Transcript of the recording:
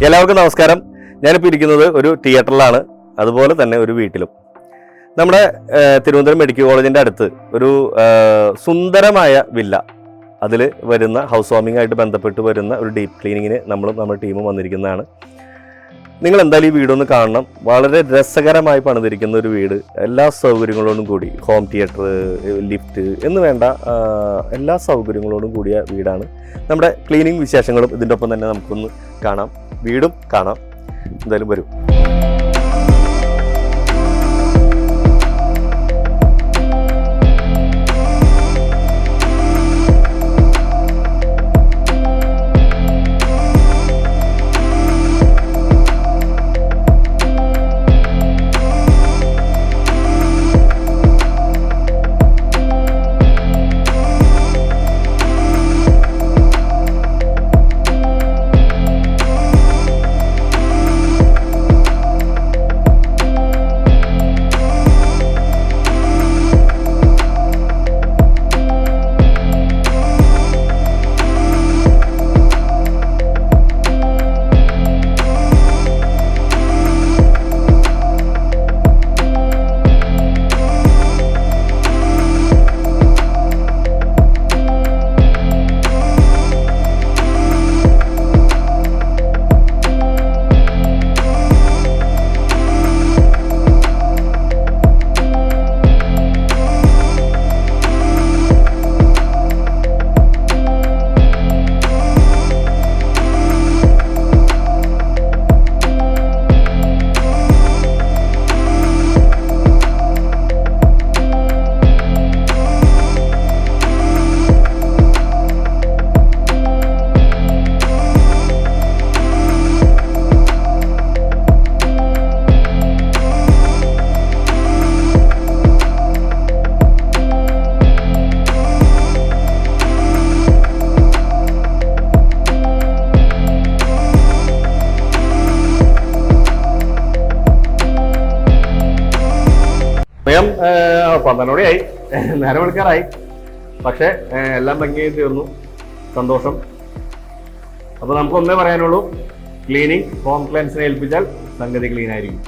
എല്ലാവർക്കും നമസ്കാരം. ഞാനിപ്പോൾ ഇരിക്കുന്നത് ഒരു തിയേറ്ററിലാണ്, അതുപോലെ തന്നെ ഒരു വീട്ടിലും. നമ്മുടെ തിരുവനന്തപുരം മെഡിക്കൽ കോളേജിൻ്റെ അടുത്ത് ഒരു സുന്ദരമായ വില്ല, അതിൽ വരുന്ന ഹൗസ് വാമിംഗ് ആയിട്ട് ബന്ധപ്പെട്ട് വരുന്ന ഒരു ഡീപ്പ് ക്ലീനിങ്ങിന് നമ്മുടെ ടീമും വന്നിരിക്കുന്നതാണ്. നിങ്ങൾ എന്തായാലും ഈ വീടൊന്ന് കാണണം. വളരെ രസകരമായി പണിതിരിക്കുന്ന ഒരു വീട്, എല്ലാ സൗകര്യങ്ങളോടും കൂടി, ഹോം തിയേറ്റർ, ലിഫ്റ്റ് എന്ന് വേണ്ട എല്ലാ സൗകര്യങ്ങളോടും കൂടിയ വീടാണ്. നമ്മുടെ ക്ലീനിങ് വിശേഷങ്ങളും ഇതിൻ്റെ ഒപ്പം തന്നെ നമുക്കൊന്ന് കാണാം, വീടും കാണാം. എന്തായാലും വരും. സമയം 12 നേരം വിളിക്കാറായി. പക്ഷെ എല്ലാം ഭംഗിയായി തീർന്നു. സന്തോഷം. അപ്പോൾ നമുക്കൊന്നേ പറയാനുള്ളൂ, ക്ലീനിങ് ഹോം ക്ലീൻസിനെ ഏൽപ്പിച്ചാൽ സംഗതി ക്ലീൻ ആയിരിക്കും.